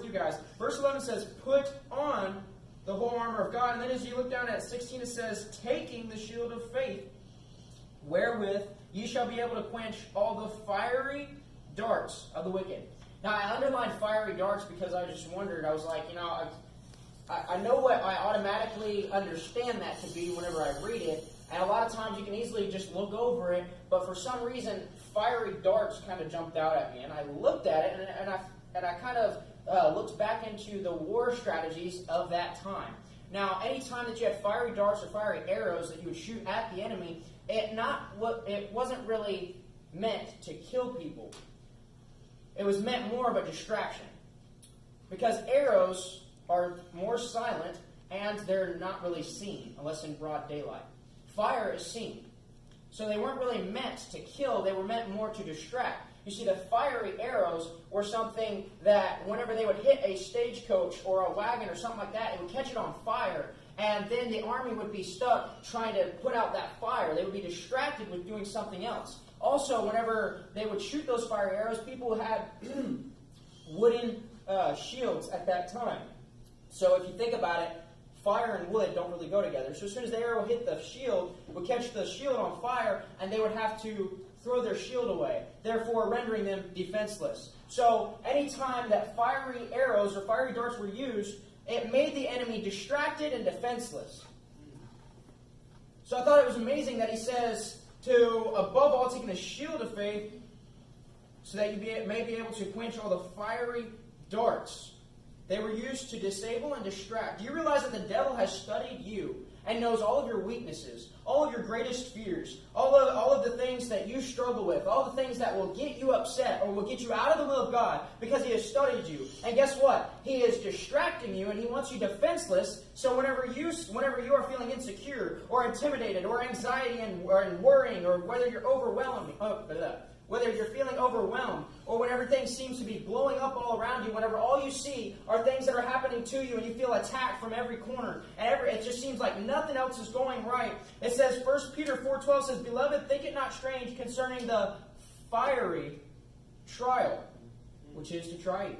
you guys. Verse 11 says, put on the whole armor of God. And then as you look down at 16, it says, taking the shield of faith, wherewith ye shall be able to quench all the fiery darts of the wicked. Now, I underlined fiery darts because I just wondered. I was like, I know what I automatically understand that to be whenever I read it. And a lot of times you can easily just look over it. But for some reason, fiery darts kind of jumped out at me. And I looked at it, and I kind of looked back into the war strategies of that time. Now, any time that you had fiery darts or fiery arrows that you would shoot at the enemy, it wasn't really meant to kill people. It was meant more of a distraction. Because arrows are more silent and they're not really seen unless in broad daylight. Fire is seen. So they weren't really meant to kill, they were meant more to distract. You see, the fiery arrows were something that whenever they would hit a stagecoach or a wagon or something like that, it would catch it on fire. And then the army would be stuck trying to put out that fire. They would be distracted with doing something else. Also, whenever they would shoot those fiery arrows, people had wooden shields at that time. So if you think about it, fire and wood don't really go together. So as soon as the arrow hit the shield, it would catch the shield on fire, and they would have to throw their shield away, therefore rendering them defenseless. So anytime that fiery arrows or fiery darts were used, it made the enemy distracted and defenseless. So I thought it was amazing that he says to, above all, taking the shield of faith, so that you may be able to quench all the fiery darts. They were used to disable and distract. Do you realize that the devil has studied you and knows all of your weaknesses, all of your greatest fears, all of the things that you struggle with, all the things that will get you upset or will get you out of the will of God because he has studied you. And guess what? He is distracting you and he wants you defenseless. So whenever you are feeling insecure or intimidated or anxiety and worrying, or whether you're whether you're feeling overwhelmed, or when everything seems to be blowing up all around you, whenever all you see are things that are happening to you and you feel attacked from every corner, and it just seems like nothing else is going right. It says, 1 Peter 4:12 says, Beloved, think it not strange concerning the fiery trial, which is to try you.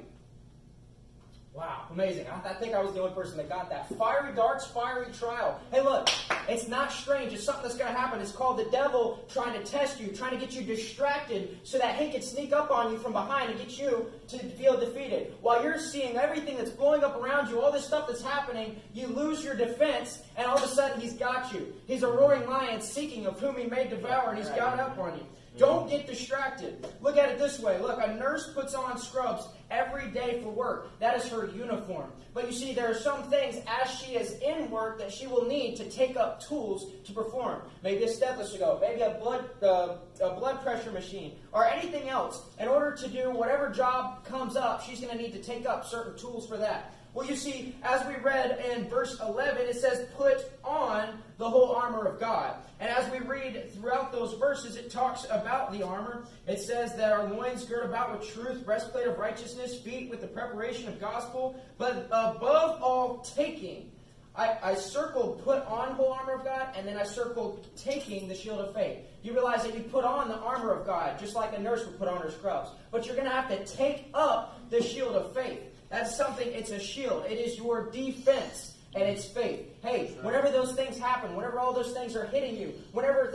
Wow, amazing. I think I was the only person that got that. Fiery darts, fiery trial. Hey, look, it's not strange. It's something that's going to happen. It's called the devil trying to test you, trying to get you distracted so that he can sneak up on you from behind and get you to feel defeated. While you're seeing everything that's blowing up around you, all this stuff that's happening, you lose your defense, and all of a sudden he's got you. He's a roaring lion seeking of whom he may devour, and he's got up on you. Don't get distracted. Look at it this way. Look, a nurse puts on scrubs every day for work. That is her uniform. But you see, there are some things as she is in work that she will need to take up tools to perform. Maybe a stethoscope, maybe a blood pressure machine, or anything else. In order to do whatever job comes up, she's going to need to take up certain tools for that. Well, you see, as we read in verse 11, it says, put on the whole armor of God. And as we read throughout those verses, it talks about the armor. It says that our loins girt about with truth, breastplate of righteousness, feet with the preparation of gospel, but above all taking. I circled put on whole armor of God, and then I circled taking the shield of faith. You realize that you put on the armor of God, just like a nurse would put on her scrubs. But you're going to have to take up the shield of faith. That's something, it's a shield. It is your defense, and it's faith. Hey, whenever those things happen, whenever all those things are hitting you, whenever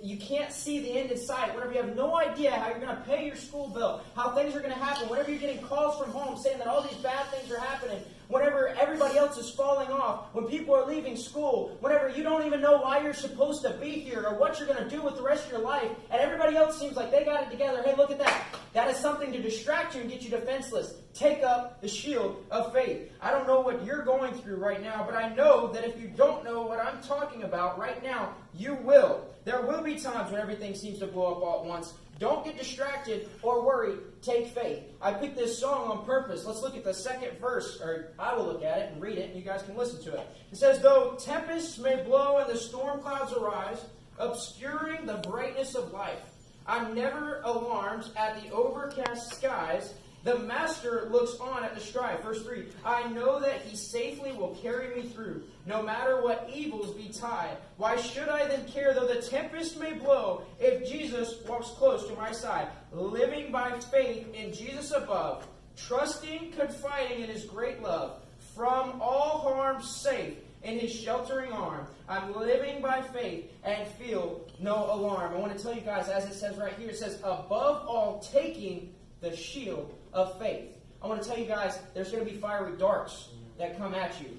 you can't see the end in sight, whenever you have no idea how you're going to pay your school bill, how things are going to happen, whenever you're getting calls from home saying that all these bad things are happening, whenever everybody else is falling off, when people are leaving school, whenever you don't even know why you're supposed to be here or what you're going to do with the rest of your life, and everybody else seems like they got it together, hey, look at that. That is something to distract you and get you defenseless. Take up the shield of faith. I don't know what you're going through right now, but I know that if you don't know what I'm talking about right now, you will. There will be times when everything seems to blow up all at once. Don't get distracted or worry. Take faith. I picked this song on purpose. Let's look at the second verse, or I will look at it and read it, and you guys can listen to it. It says, though tempests may blow and the storm clouds arise, obscuring the brightness of life, I'm never alarmed at the overcast skies. The Master looks on at the strife. Verse 3, I know that he safely will carry me through, no matter what evils betide. Why should I then care though the tempest may blow, if Jesus walks close to my side? Living by faith in Jesus above, trusting, confiding in his great love, from all harm safe in his sheltering arm. I'm living by faith and feel no alarm. I want to tell you guys, as it says right here, it says, above all, taking the shield of faith. I want to tell you guys, there's going to be fiery darts that come at you.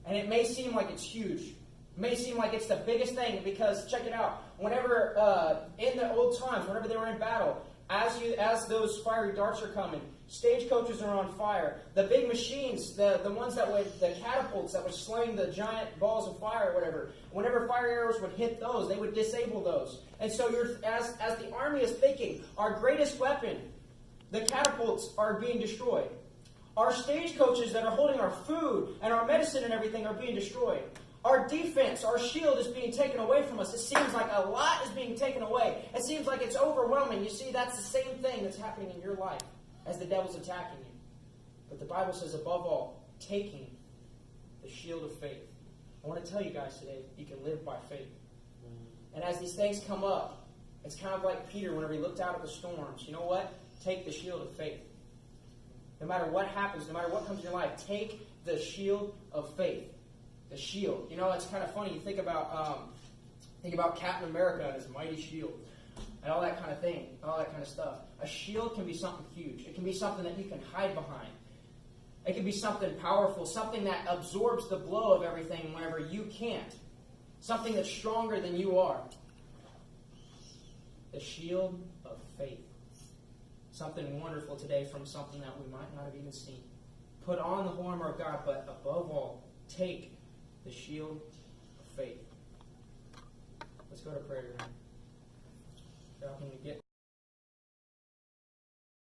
And it may seem like it's huge. It may seem like it's the biggest thing, because check it out. Whenever, in the old times, whenever they were in battle, as those fiery darts are coming, stagecoaches are on fire. The big machines, the ones that would, the catapults that would sling the giant balls of fire or whatever, whenever fire arrows would hit those, they would disable those. And so as the army is thinking, our greatest weapon, the catapults, are being destroyed. Our stagecoaches that are holding our food and our medicine and everything are being destroyed. Our defense, our shield is being taken away from us. It seems like a lot is being taken away. It seems like it's overwhelming. You see, that's the same thing that's happening in your life as the devil's attacking you. But the Bible says, above all, taking the shield of faith. I want to tell you guys today, you can live by faith. And as these things come up, it's kind of like Peter whenever he looked out at the storms. You know what? Take the shield of faith. No matter what happens, no matter what comes in your life, take the shield of faith. The shield. You know, it's kind of funny. You think about Captain America and his mighty shield and all that kind of thing, all that kind of stuff. A shield can be something huge. It can be something that you can hide behind. It can be something powerful, something that absorbs the blow of everything whenever you can't. Something that's stronger than you are. The shield of faith. Something wonderful today from something that we might not have even seen. Put on the whole armor of God, but above all, take the shield of faith. Let's go to prayer. God, when we get